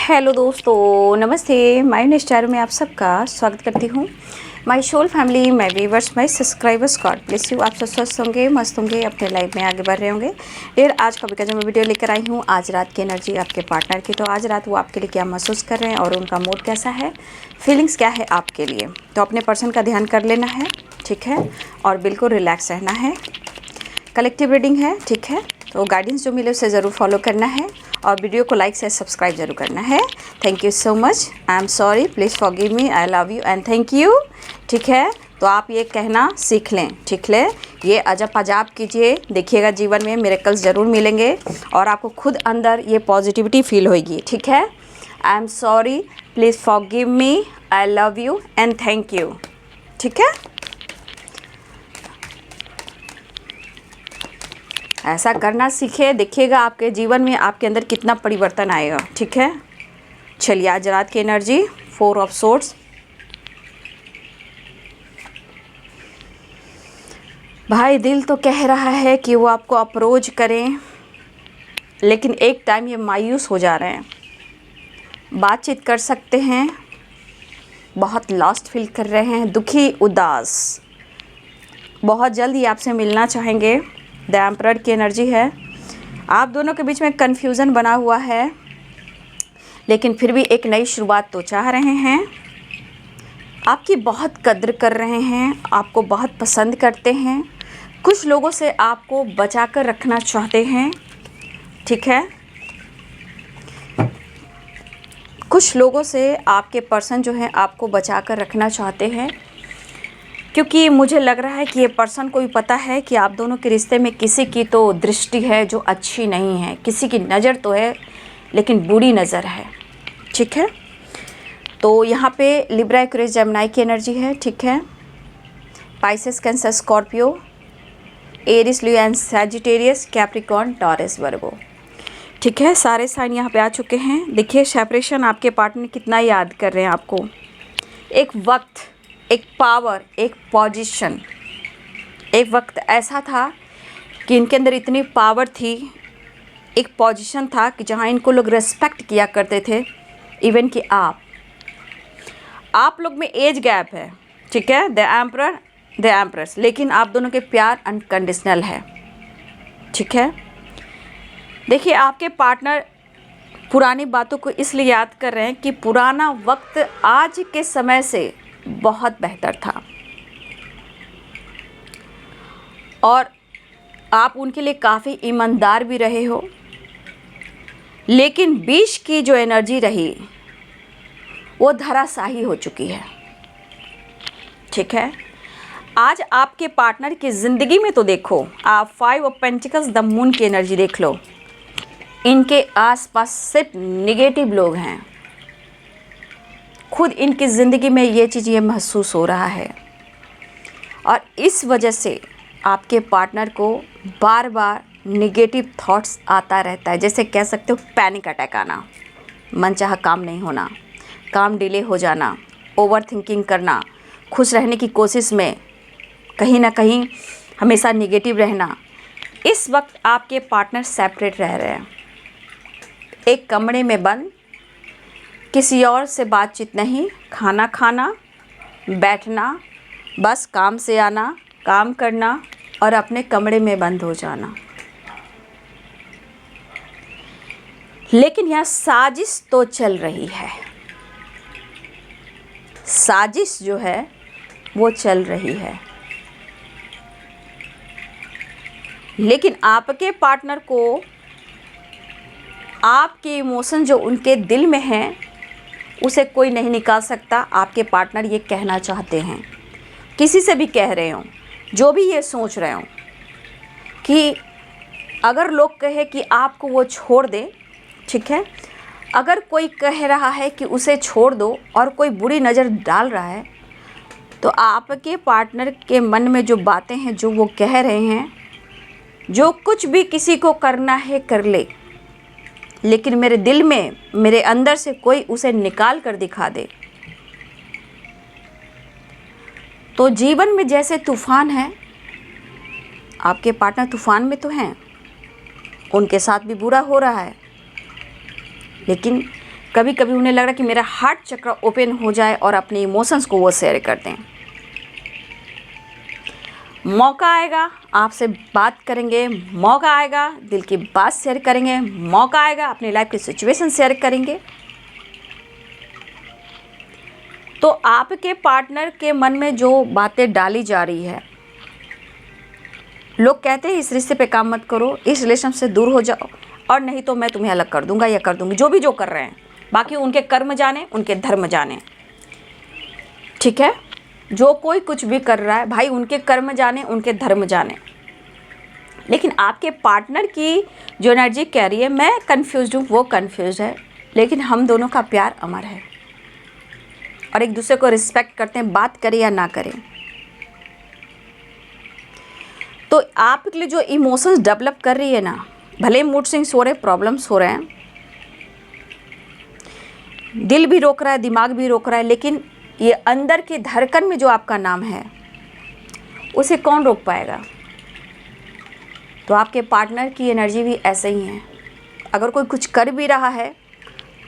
Hello दोस्तों, नमस्ते। My star में आप सबका स्वागत करती हूँ। My soul family, my viewers, my subscribers, God bless you. आप सब स्वस्थ होंगे, मस्त होंगे, अपने लाइफ में आगे बढ़ रहे होंगे। फिर आज का जो मैं वीडियो लेकर आई हूँ, आज रात की एनर्जी आपके पार्टनर की। तो आज रात वो आपके लिए क्या महसूस कर रहे हैं और उनका मूड कैसा है, फीलिंग्स क्या है आपके लिए। तो अपने पर्सन का ध्यान कर लेना है, ठीक है, और बिल्कुल रिलैक्स रहना है। कलेक्टिव रीडिंग है, ठीक है, तो गाइडेंस जो मिले उसे ज़रूर फॉलो करना है और वीडियो को लाइक से सब्सक्राइब जरूर करना है। Thank you so much. I am sorry, please forgive me, I love you and thank you. ठीक है, तो आप ये कहना सीख लें, ठीक है, ये अजब अजाब कीजिए, देखिएगा जीवन में मिरेकल्स ज़रूर मिलेंगे और आपको खुद अंदर ये पॉजिटिविटी फील होगी। ठीक है, I am sorry, please forgive me, I love you and thank you. ठीक है, ऐसा करना सीखे, देखिएगा आपके जीवन में आपके अंदर कितना परिवर्तन आएगा। ठीक है, चलिए आज रात की एनर्जी 4 ऑफ सोर्ड्स। भाई दिल तो कह रहा है कि वो आपको अप्रोच करें, लेकिन एक टाइम ये मायूस हो जा रहे हैं। बातचीत कर सकते हैं, बहुत लॉस्ट फील कर रहे हैं, दुखी, उदास, बहुत जल्द ही आपसे मिलना चाहेंगे। द एम्परर की एनर्जी है। आप दोनों के बीच में कन्फ्यूज़न बना हुआ है, लेकिन फिर भी एक नई शुरुआत तो चाह रहे हैं। आपकी बहुत कद्र कर रहे हैं, आपको बहुत पसंद करते हैं। कुछ लोगों से आपको बचा कर रखना चाहते हैं। ठीक है, कुछ लोगों से आपके पर्सन जो है आपको बचा कर रखना चाहते हैं, क्योंकि मुझे लग रहा है कि ये पर्सन को भी पता है कि आप दोनों के रिश्ते में किसी की तो दृष्टि है जो अच्छी नहीं है, किसी की नज़र तो है लेकिन बुरी नज़र है। ठीक है, तो यहाँ पे लिब्रा, एक्वेरियस, जेमिनी की एनर्जी है। ठीक है, Pisces, Cancer, Scorpio, Aries, Leo and Sagittarius, Capricorn, Taurus, Virgo. ठीक है, सारे साइन यहाँ पे आ चुके हैं। देखिए सेपरेशन आपके पार्टनर कितना याद कर रहे हैं आपको। एक वक्त, एक पावर, एक पोजीशन, एक वक्त ऐसा था कि इनके अंदर इतनी पावर थी, एक पोजीशन था कि जहाँ इनको लोग रेस्पेक्ट किया करते थे। इवन कि आप लोग में एज गैप है। ठीक है, द एम्परर, द एम्प्रेस, लेकिन आप दोनों के प्यार अनकंडीशनल है। ठीक है, देखिए आपके पार्टनर पुरानी बातों को इसलिए याद कर रहे हैं कि पुराना वक्त आज के समय से बहुत बेहतर था और आप उनके लिए काफ़ी ईमानदार भी रहे हो, लेकिन बीच की जो एनर्जी रही वो धराशायी हो चुकी है। ठीक है, आज आपके पार्टनर की ज़िंदगी में तो देखो, आप 5 ऑफ पेंटिकल्स, द मून की एनर्जी देख लो, इनके आसपास सिर्फ निगेटिव लोग हैं। खुद इनकी ज़िंदगी में ये चीज़ ये महसूस हो रहा है और इस वजह से आपके पार्टनर को बार बार निगेटिव थॉट्स आता रहता है। जैसे कह सकते हो पैनिक अटैक आना, मनचाहा काम नहीं होना, काम डिले हो जाना, ओवर थिंकिंग करना, खुश रहने की कोशिश में कहीं ना कहीं हमेशा निगेटिव रहना। इस वक्त आपके पार्टनर सेपरेट रह रहे हैं, एक कमरे में बंद, किसी और से बातचीत नहीं, खाना खाना, बैठना, बस काम से आना, काम करना और अपने कमरे में बंद हो जाना। लेकिन यहाँ साजिश तो चल रही है, साजिश जो है वो चल रही है, लेकिन आपके पार्टनर को आपके इमोशन जो उनके दिल में हैं उसे कोई नहीं निकाल सकता। आपके पार्टनर ये कहना चाहते हैं, किसी से भी कह रहे हों, जो भी ये सोच रहे हों कि अगर लोग कहे कि आपको वो छोड़ दे, ठीक है, अगर कोई कह रहा है कि उसे छोड़ दो और कोई बुरी नज़र डाल रहा है, तो आपके पार्टनर के मन में जो बातें हैं, जो वो कह रहे हैं, जो कुछ भी किसी को करना है कर ले, लेकिन मेरे दिल में, मेरे अंदर से कोई उसे निकाल कर दिखा दे। तो जीवन में जैसे तूफ़ान है, आपके पार्टनर तूफ़ान में तो हैं, उनके साथ भी बुरा हो रहा है, लेकिन कभी कभी उन्हें लग रहा है कि मेरा हार्ट चक्र ओपन हो जाए और अपने इमोशंस को वो शेयर कर दें। मौका आएगा आपसे बात करेंगे, मौका आएगा दिल की बात शेयर करेंगे, मौका आएगा अपनी लाइफ की सिचुएशन शेयर करेंगे। तो आपके पार्टनर के मन में जो बातें डाली जा रही है, लोग कहते हैं इस रिश्ते पे काम मत करो, इस रिलेशन से दूर हो जाओ, और नहीं तो मैं तुम्हें अलग कर दूंगा या कर दूंगी, जो भी जो कर रहे हैं। बाकी उनके कर्म जाने, उनके धर्म जाने, ठीक है। जो कोई कुछ भी कर रहा है भाई, उनके कर्म जाने, उनके धर्म जाने। लेकिन आपके पार्टनर की जो एनर्जी कह रही है मैं कंफ्यूज हूँ, वो कंफ्यूज है, लेकिन हम दोनों का प्यार अमर है और एक दूसरे को रिस्पेक्ट करते हैं, बात करें या ना करें। तो आपके लिए जो इमोशंस डेवलप कर रही है ना, भले मूड स्विंग्स हो रहे, प्रॉब्लम्स हो रहे हैं, दिल भी रोक रहा है, दिमाग भी रोक रहा है, लेकिन ये अंदर के धड़कन में जो आपका नाम है उसे कौन रोक पाएगा। तो आपके पार्टनर की एनर्जी भी ऐसे ही है। अगर कोई कुछ कर भी रहा है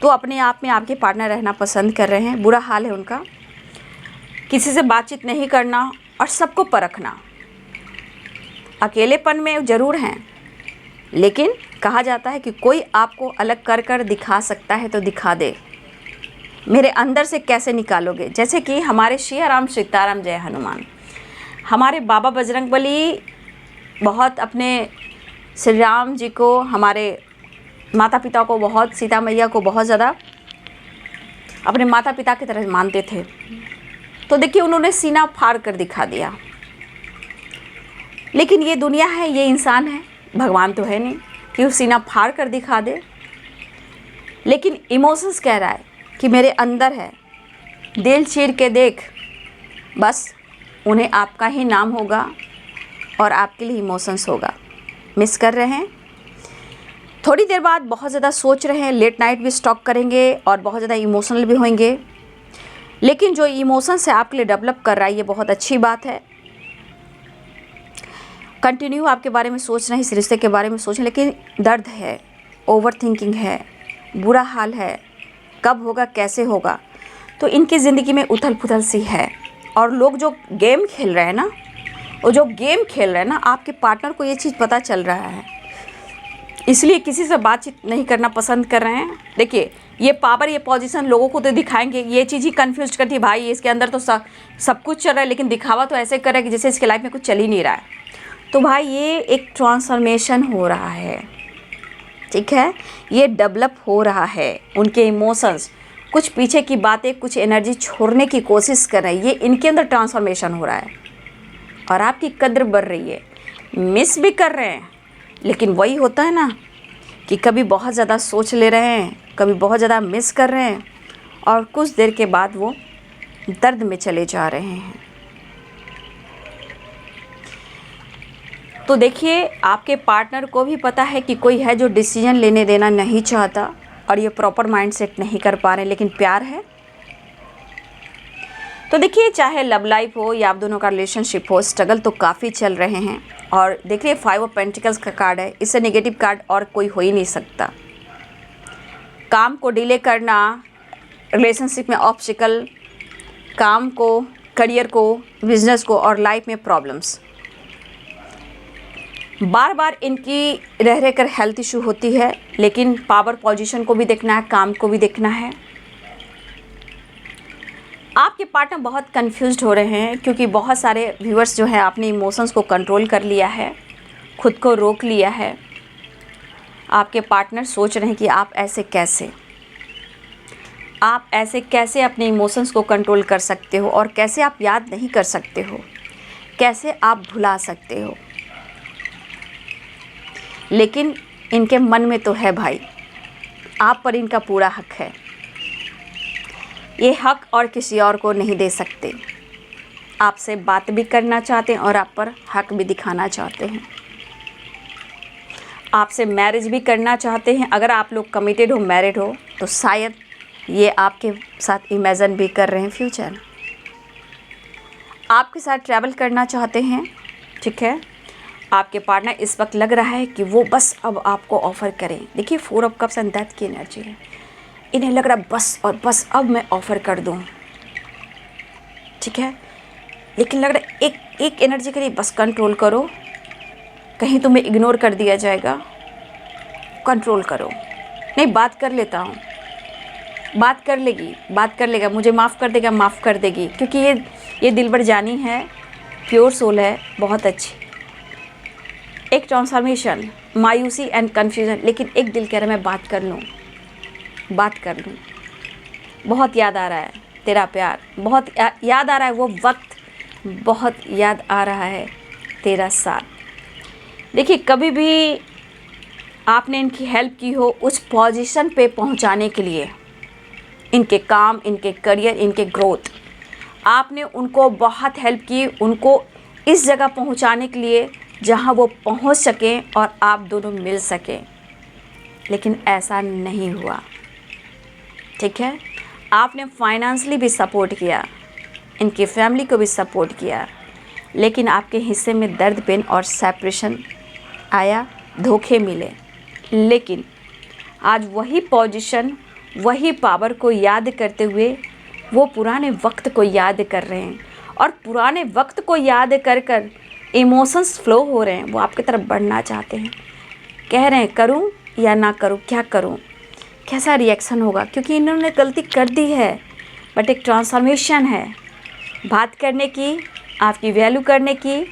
तो अपने आप में आपके पार्टनर रहना पसंद कर रहे हैं। बुरा हाल है उनका, किसी से बातचीत नहीं करना और सबको परखना। अकेलेपन में ज़रूर हैं, लेकिन कहा जाता है कि कोई आपको अलग कर कर दिखा सकता है तो दिखा दे, मेरे अंदर से कैसे निकालोगे। जैसे कि हमारे श्री राम सीताराम जय हनुमान, हमारे बाबा बजरंगबली बहुत अपने श्री राम जी को, हमारे माता पिता को बहुत, सीता मैया को बहुत ज़्यादा अपने माता पिता की तरह मानते थे। तो देखिए उन्होंने सीना फाड़ कर दिखा दिया। लेकिन ये दुनिया है, ये इंसान है, भगवान तो है नहीं कि वो सीना फाड़ कर दिखा दे। लेकिन इमोशंस कह रहा है कि मेरे अंदर है, दिल चीर के देख, बस उन्हें आपका ही नाम होगा और आपके लिए इमोशंस होगा। मिस कर रहे हैं, थोड़ी देर बाद बहुत ज़्यादा सोच रहे हैं, लेट नाइट भी स्टॉक करेंगे और बहुत ज़्यादा इमोशनल भी होंगे। लेकिन जो इमोशंस है आपके लिए डेवलप कर रहा है, ये बहुत अच्छी बात है। कंटिन्यू आपके बारे में सोच रहे हैं, इस रिश्ते के बारे में सोच रहे हैं, लेकिन दर्द है, ओवर थिंकिंग है, बुरा हाल है, कब होगा, कैसे होगा। तो इनकी ज़िंदगी में उथल पुथल सी है। और लोग जो गेम खेल रहे हैं ना, वो जो गेम खेल रहे हैं ना, आपके पार्टनर को ये चीज़ पता चल रहा है, इसलिए किसी से बातचीत नहीं करना पसंद कर रहे हैं। देखिए ये पावर, ये पोजीशन लोगों को तो दिखाएंगे, ये चीज़ ही कन्फ्यूज करती है भाई, इसके अंदर तो सब कुछ चल रहा है, लेकिन दिखावा तो ऐसे कर रहा है कि जैसे इसके लाइफ में कुछ चल ही नहीं रहा है। तो भाई ये एक ट्रांसफॉर्मेशन हो रहा है, ठीक है, ये डेवलप हो रहा है। उनके इमोशंस, कुछ पीछे की बातें, कुछ एनर्जी छोड़ने की कोशिश कर रहे हैं, ये इनके अंदर ट्रांसफॉर्मेशन हो रहा है और आपकी कद्र बढ़ रही है। मिस भी कर रहे हैं, लेकिन वही होता है ना कि कभी बहुत ज़्यादा सोच ले रहे हैं, कभी बहुत ज़्यादा मिस कर रहे हैं और कुछ देर के बाद वो दर्द में चले जा रहे हैं। तो देखिए आपके पार्टनर को भी पता है कि कोई है जो डिसीजन लेने देना नहीं चाहता और ये प्रॉपर माइंडसेट नहीं कर पा रहे, लेकिन प्यार है। तो देखिए चाहे लव लाइफ हो या आप दोनों का रिलेशनशिप हो, स्ट्रगल तो काफ़ी चल रहे हैं। और देखिए 5 ऑफ पेंटिकल्स का कार्ड है, इससे नेगेटिव कार्ड और कोई हो ही नहीं सकता। काम को डिले करना, रिलेशनशिप में ऑब्स्टिकल, काम को, करियर को, बिजनेस को और लाइफ में प्रॉब्लम्स, बार बार इनकी रह कर हेल्थ इशू होती है। लेकिन पावर पोजीशन को भी देखना है, काम को भी देखना है। आपके पार्टनर बहुत कंफ्यूज्ड हो रहे हैं क्योंकि बहुत सारे व्यूअर्स जो हैं अपने इमोशंस को कंट्रोल कर लिया है, खुद को रोक लिया है। आपके पार्टनर सोच रहे हैं कि आप ऐसे कैसे अपने इमोशंस को कंट्रोल कर सकते हो और कैसे आप याद नहीं कर सकते हो, कैसे आप भुला सकते हो। लेकिन इनके मन में तो है भाई, आप पर इनका पूरा हक है। ये हक और किसी और को नहीं दे सकते। आपसे बात भी करना चाहते हैं और आप पर हक भी दिखाना चाहते हैं। आपसे मैरिज भी करना चाहते हैं। अगर आप लोग कमिटेड हो, मैरिड हो, तो शायद ये आपके साथ इमेजिन भी कर रहे हैं फ्यूचर। आपके साथ ट्रैवल करना चाहते हैं, ठीक है। आपके पार्टनर इस वक्त लग रहा है कि वो बस अब आपको ऑफ़र करें। देखिए 4 ऑफ कप्स एंड डेथ की एनर्जी है। इन्हें लग रहा है बस और बस अब मैं ऑफ़र कर दूँ, ठीक है, लेकिन लग रहा है एक एनर्जी के लिए बस कंट्रोल करो, कहीं तुम्हें इग्नोर कर दिया जाएगा, कंट्रोल करो। नहीं, बात कर लेता हूँ, बात कर लेगी, बात कर लेगा, मुझे माफ़ कर देगा, माफ़ कर देगी, क्योंकि ये दिलबर जानी है, प्योर सोल है, बहुत अच्छी। एक ट्रांसफॉर्मेशन, मायूसी एंड कन्फ्यूज़न, लेकिन एक दिल कह रहा है मैं बात कर लूँ, बात कर लूँ। बहुत याद आ रहा है तेरा प्यार, बहुत याद आ रहा है वो वक्त, बहुत याद आ रहा है तेरा साथ। देखिए, कभी भी आपने इनकी हेल्प की हो उस पोजीशन पे पहुंचाने के लिए, इनके काम, इनके करियर, इनके ग्रोथ, आपने उनको बहुत हेल्प की, उनको इस जगह पहुंचाने के लिए जहां वो पहुंच सकें और आप दोनों मिल सकें, लेकिन ऐसा नहीं हुआ, ठीक है। आपने फाइनेंशियली भी सपोर्ट किया, इनकी फैमिली को भी सपोर्ट किया, लेकिन आपके हिस्से में दर्द, पेन और सेपरेशन आया, धोखे मिले। लेकिन आज वही पोजीशन, वही पावर को याद करते हुए वो पुराने वक्त को याद कर रहे हैं, और पुराने वक्त को याद कर कर इमोशंस फ्लो हो रहे हैं, वो आपकी तरफ बढ़ना चाहते हैं, कह रहे हैं करूं या ना करूं, क्या करूं, कैसा रिएक्शन होगा, क्योंकि इन्होंने गलती कर दी है, बट एक ट्रांसफॉर्मेशन है बात करने की, आपकी वैल्यू करने की,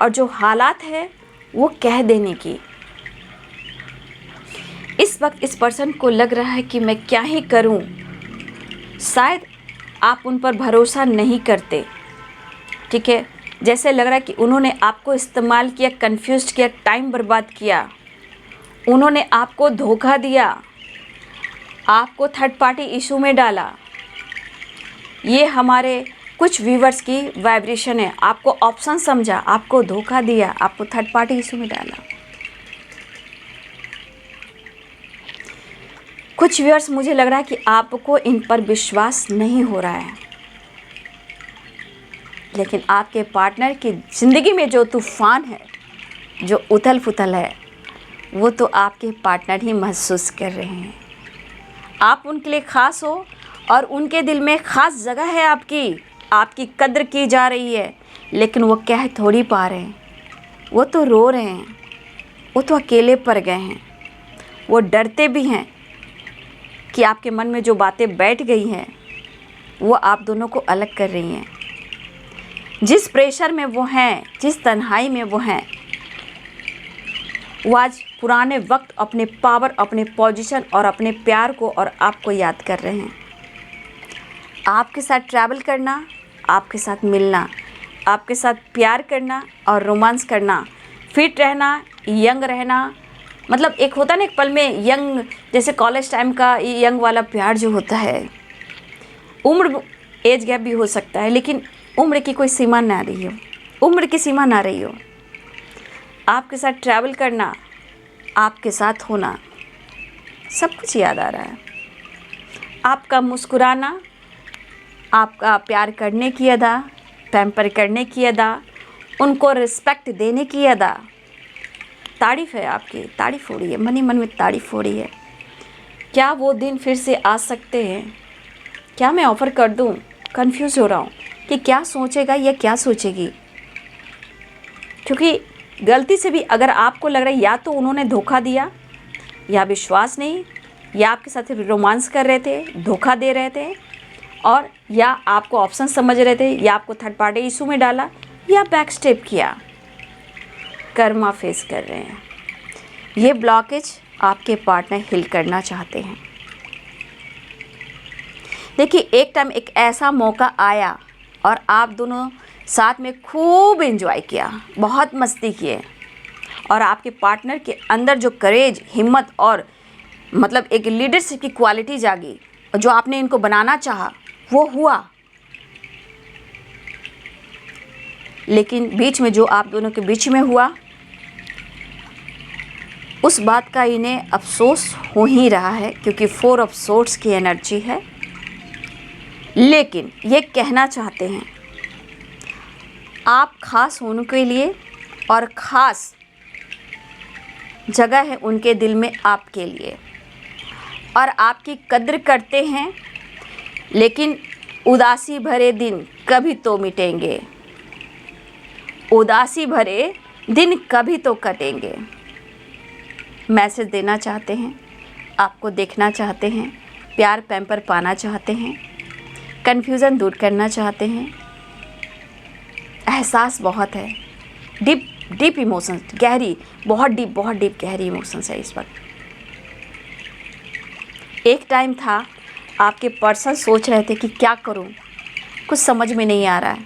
और जो हालात है वो कह देने की। इस वक्त इस पर्सन को लग रहा है कि मैं क्या ही करूं, शायद आप उन पर भरोसा नहीं करते, ठीक है। जैसे लग रहा है कि उन्होंने आपको इस्तेमाल किया, कंफ्यूज किया, टाइम बर्बाद किया, उन्होंने आपको धोखा दिया, आपको थर्ड पार्टी इशू में डाला। ये हमारे कुछ व्यूवर्स की वाइब्रेशन है, आपको ऑप्शन समझा, आपको धोखा दिया, आपको थर्ड पार्टी इशू में डाला। कुछ व्यूअर्स, मुझे लग रहा है कि आपको इन पर विश्वास नहीं हो रहा है, लेकिन आपके पार्टनर की ज़िंदगी में जो तूफ़ान है, जो उथल पुथल है, वो तो आपके पार्टनर ही महसूस कर रहे हैं। आप उनके लिए ख़ास हो और उनके दिल में ख़ास जगह है आपकी कद्र की जा रही है, लेकिन वो कह थोड़ी पा रहे हैं, वो तो रो रहे हैं, वो तो अकेले पड़ गए हैं, वो डरते भी हैं कि आपके मन में जो बातें बैठ गई हैं वो आप दोनों को अलग कर रही हैं। जिस प्रेशर में वो हैं, जिस तन्हाई में वो हैं, वो आज पुराने वक्त, अपने पावर, अपने पोजीशन और अपने प्यार को और आपको याद कर रहे हैं। आपके साथ ट्रैवल करना, आपके साथ मिलना, आपके साथ प्यार करना और रोमांस करना, फिट रहना, यंग रहना, मतलब एक होता है ना एक पल में यंग, जैसे कॉलेज टाइम का यंग वाला प्यार जो होता है। उम्र, एज गैप भी हो सकता है, लेकिन उम्र की कोई सीमा ना रही हो, उम्र की सीमा ना रही हो। आपके साथ ट्रैवल करना, आपके साथ होना, सब कुछ याद आ रहा है। आपका मुस्कुराना, आपका प्यार करने की अदा, पैम्पर करने की अदा, उनको रिस्पेक्ट देने की अदा, तारीफ़ है आपकी, तारीफ़ हो रही है, मन ही मन में तारीफ़ हो रही है। क्या वो दिन फिर से आ सकते हैं? क्या मैं ऑफ़र कर दूं? कंफ्यूज हो रहा हूँ कि क्या सोचेगा या क्या सोचेगी, क्योंकि गलती से भी अगर आपको लग रहा है या तो उन्होंने धोखा दिया, या विश्वास नहीं, या आपके साथ रोमांस कर रहे थे, धोखा दे रहे थे, और या आपको ऑप्शन समझ रहे थे, या आपको थर्ड पार्टी इशू में डाला, या बैक स्टेप किया, कर्मा फेस कर रहे हैं। ये ब्लॉकेज आपके पार्टनर हिल करना चाहते हैं। देखिए, एक टाइम एक ऐसा मौका आया और आप दोनों साथ में खूब एंजॉय किया, बहुत मस्ती किए, और आपके पार्टनर के अंदर जो करेज, हिम्मत और मतलब एक लीडरशिप की क्वालिटी जागी, जो आपने इनको बनाना चाहा वो हुआ। लेकिन बीच में जो आप दोनों के बीच में हुआ, उस बात का इन्हें अफसोस हो ही रहा है, क्योंकि 4 ऑफ सोर्ड्स की एनर्जी है। लेकिन ये कहना चाहते हैं आप खास होने के लिए, और ख़ास जगह है उनके दिल में आपके लिए। और आपकी कद्र करते हैं, लेकिन उदासी भरे दिन कभी तो मिटेंगे, उदासी भरे दिन कभी तो कटेंगे। मैसेज देना चाहते हैं, आपको देखना चाहते हैं, प्यार पैम्पर पाना चाहते हैं, कन्फ्यूज़न दूर करना चाहते हैं। एहसास बहुत है, डीप इमोशंस, गहरी, बहुत डीप गहरी इमोशंस है इस वक्त। एक टाइम था आपके पर्सन सोच रहे थे कि क्या करूं, कुछ समझ में नहीं आ रहा है,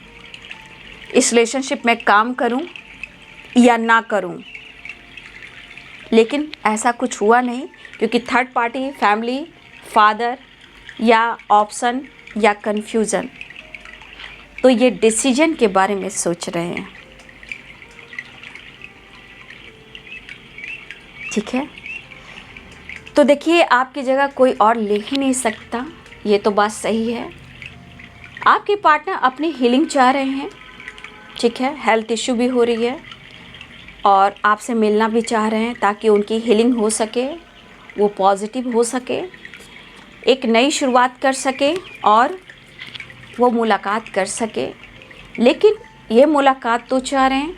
इस रिलेशनशिप में काम करूं या ना करूं, लेकिन ऐसा कुछ हुआ नहीं, क्योंकि थर्ड पार्टी, फैमिली, फादर या ऑप्शन या कन्फ्यूज़न, तो ये डिसीजन के बारे में सोच रहे हैं। ठीक है, तो देखिए आपकी जगह कोई और ले ही नहीं सकता, ये तो बात सही है। आपके पार्टनर अपनी हीलिंग चाह रहे हैं, ठीक है, हेल्थ इश्यू भी हो रही है और आपसे मिलना भी चाह रहे हैं ताकि उनकी हीलिंग हो सके, वो पॉजिटिव हो सके, एक नई शुरुआत कर सके और वो मुलाकात कर सके। लेकिन ये मुलाकात तो चाह रहे हैं,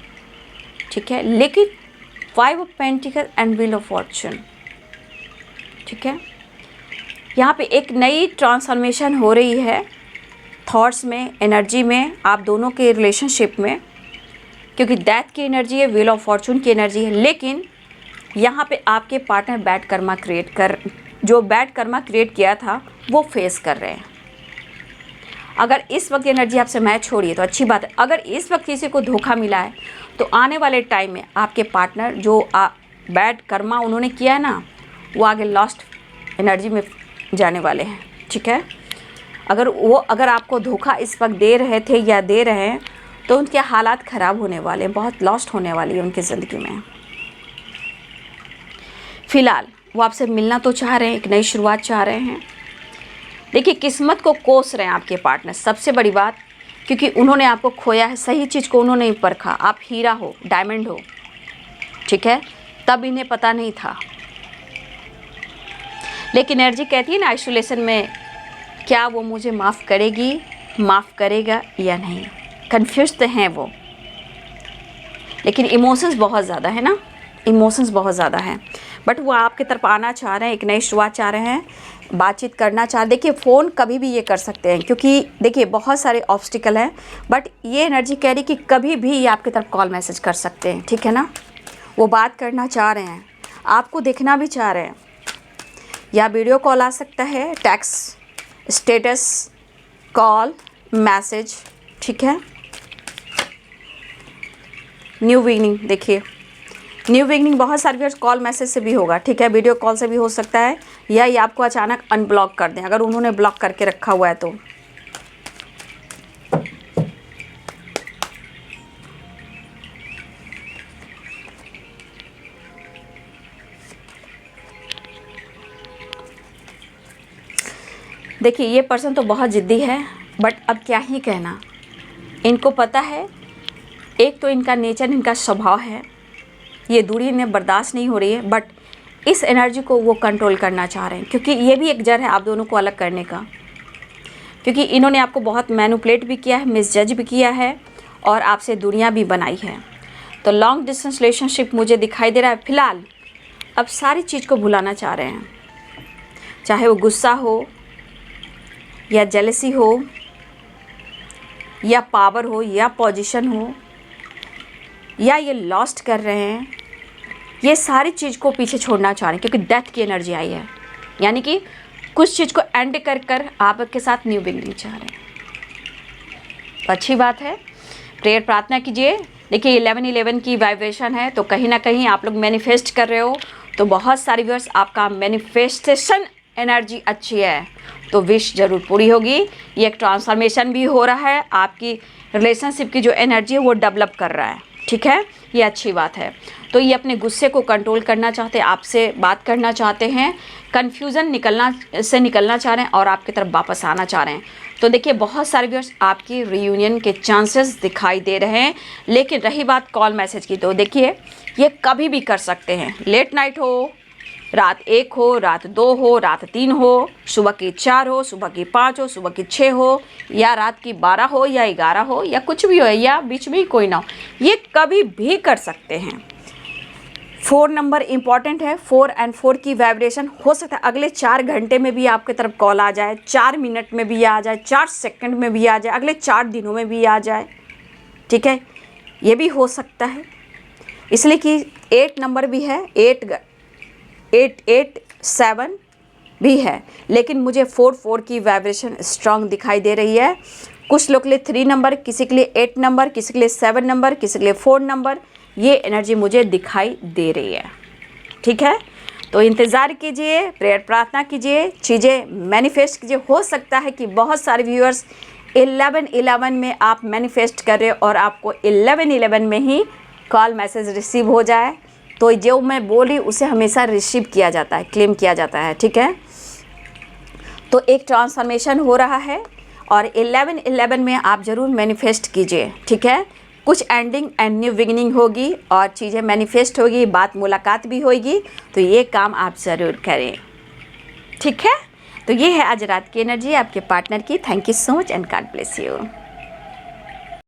ठीक है, लेकिन 5 of pentacle and wheel of Fortune, ठीक है, यहाँ पे एक नई ट्रांसफॉर्मेशन हो रही है थॉट्स में, एनर्जी में, आप दोनों के रिलेशनशिप में, क्योंकि डेथ की एनर्जी है, व्हील ऑफ फॉर्चून की एनर्जी है। लेकिन यहाँ पे आपके पार्टनर बैड कर्मा जो बैड कर्मा क्रिएट किया था वो फेस कर रहे हैं। अगर इस वक्त एनर्जी आपसे मैच हो रही है तो अच्छी बात है। अगर इस वक्त किसी को धोखा मिला है तो आने वाले टाइम में आपके पार्टनर जो बैड कर्मा उन्होंने किया है ना, वो आगे लॉस्ट एनर्जी में जाने वाले हैं। ठीक है, अगर आपको धोखा इस वक्त दे रहे थे या दे रहे हैं तो उनके हालात ख़राब होने वाले हैं, बहुत लॉस्ट होने वाली है उनकी ज़िंदगी में। फ़िलहाल वो आपसे मिलना तो चाह रहे हैं, एक नई शुरुआत चाह रहे हैं। देखिए किस्मत को कोस रहे हैं आपके पार्टनर, सबसे बड़ी बात, क्योंकि उन्होंने आपको खोया है, सही चीज़ को उन्होंने परखा। आप हीरा हो, डायमंड हो, ठीक है, तब इन्हें पता नहीं था। लेकिन एनर्जी कहती है ना आइसोलेशन में, क्या वो मुझे माफ़ करेगी, माफ़ करेगा या नहीं, कन्फ्यूज तो हैं वो। लेकिन इमोशंस बहुत ज़्यादा है ना, इमोशंस बहुत ज़्यादा हैं, बट वो आपके तरफ आना चाह रहे हैं, एक नई शुरुआत चाह रहे हैं, बातचीत करना चाह रहे। देखिए फ़ोन कभी भी ये कर सकते हैं, क्योंकि देखिए बहुत सारे ऑब्स्टिकल हैं, बट ये एनर्जी कह रही कि कभी भी ये आपकी तरफ कॉल मैसेज कर सकते हैं। ठीक है ना, वो बात करना चाह रहे हैं, आपको देखना भी चाह रहे हैं, या वीडियो कॉल आ सकता है, टेक्स्ट, स्टेटस, कॉल, मैसेज। ठीक है, न्यू बिगिनिंग, देखिए न्यू बिगिनिंग बहुत सारे व्यूअर्स कॉल मैसेज से भी होगा, ठीक है, वीडियो कॉल से भी हो सकता है, या ये आपको अचानक अनब्लॉक कर दें अगर उन्होंने ब्लॉक करके रखा हुआ है तो। देखिए ये पर्सन तो बहुत ज़िद्दी है, बट अब क्या ही कहना, इनको पता है, एक तो इनका नेचर, इनका स्वभाव है, ये दूरी इन्हें बर्दाश्त नहीं हो रही है, बट इस एनर्जी को वो कंट्रोल करना चाह रहे हैं, क्योंकि ये भी एक जर है आप दोनों को अलग करने का, क्योंकि इन्होंने आपको बहुत मैनिपुलेट भी किया है, मिसजज भी किया है और आपसे दूरियां भी बनाई है। तो लॉन्ग डिस्टेंस रिलेशनशिप मुझे दिखाई दे रहा है फ़िलहाल अब सारी चीज़ को भुलाना चाह रहे हैं, चाहे वो गुस्सा हो या जेलसी हो या पावर हो या पोजीशन हो, या ये लॉस्ट कर रहे हैं, ये सारी चीज़ को पीछे छोड़ना चाह रहे हैं, क्योंकि डेथ की एनर्जी आई है, यानी कि कुछ चीज़ को एंड कर आपके साथ न्यू बिगिनिंग चाह रहे हैं। तो अच्छी बात है, प्रेयर प्रार्थना कीजिए। देखिए 11-11 की वाइब्रेशन है, तो कहीं ना कहीं आप लोग मैनिफेस्ट कर रहे हो, तो बहुत सारी व्यूअर्स आपका मैनिफेस्टेशन एनर्जी अच्छी है, तो विश ज़रूर पूरी होगी। ये एक ट्रांसफॉर्मेशन भी हो रहा है, आपकी रिलेशनशिप की जो एनर्जी है वो डेवलप कर रहा है। ठीक है, ये अच्छी बात है। तो ये अपने गुस्से को कंट्रोल करना चाहते हैं, आपसे बात करना चाहते हैं, कन्फ्यूज़न निकलना चाह रहे हैं और आपकी तरफ वापस आना चाह रहे हैं। तो देखिए बहुत सारे व्यूअर्स आपकी रियूनियन के चांसेस दिखाई दे रहे हैं। लेकिन रही बात कॉल मैसेज की, तो देखिए ये कभी भी कर सकते हैं, लेट नाइट हो, रात 1 हो, रात 2 हो, रात 3 हो, सुबह की 4 हो, सुबह की 5 हो, सुबह की 6 हो, या रात की 12 हो या 11 हो, या कुछ भी हो, या बीच में कोई ना हो, ये कभी भी कर सकते हैं। 4 नंबर इंपॉर्टेंट है। 4 एंड 4 की वाइब्रेशन हो सकता है अगले 4 घंटे में भी आपके तरफ कॉल आ जाए, 4 मिनट में भी आ जाए, 4 सेकंड में भी आ जाए, अगले 4 दिनों में भी आ जाए, ठीक है, ये भी हो सकता है। इसलिए कि 8 नंबर भी है, 887 भी है, लेकिन मुझे 4 की वाइब्रेशन स्ट्रांग दिखाई दे रही है। कुछ लोग के लिए 3 नंबर, किसी के लिए 8 नंबर, किसी के लिए 7 नंबर, किसी के लिए 4 नंबर, ये एनर्जी मुझे दिखाई दे रही है, ठीक है। तो इंतज़ार कीजिए, प्रेयर प्रार्थना कीजिए, चीज़ें मैनिफेस्ट कीजिए। हो सकता है कि बहुत सारे व्यूअर्स 11-11 में आप मैनिफेस्ट कर रहे हो और आपको 11-11 में ही कॉल मैसेज रिसीव हो जाए, तो जो मैं बोली उसे हमेशा रिसीव किया जाता है, क्लेम किया जाता है, ठीक है। तो एक ट्रांसफॉर्मेशन हो रहा है और 11-11 में आप ज़रूर मैनिफेस्ट कीजिए, ठीक है। कुछ एंडिंग एंड न्यू बिगिनिंग होगी और चीज़ें मैनिफेस्ट होगी, बात मुलाकात भी होगी, तो ये काम आप ज़रूर करें, ठीक है। तो ये है आज रात की एनर्जी आपके पार्टनर की। Thank you so much and God bless you.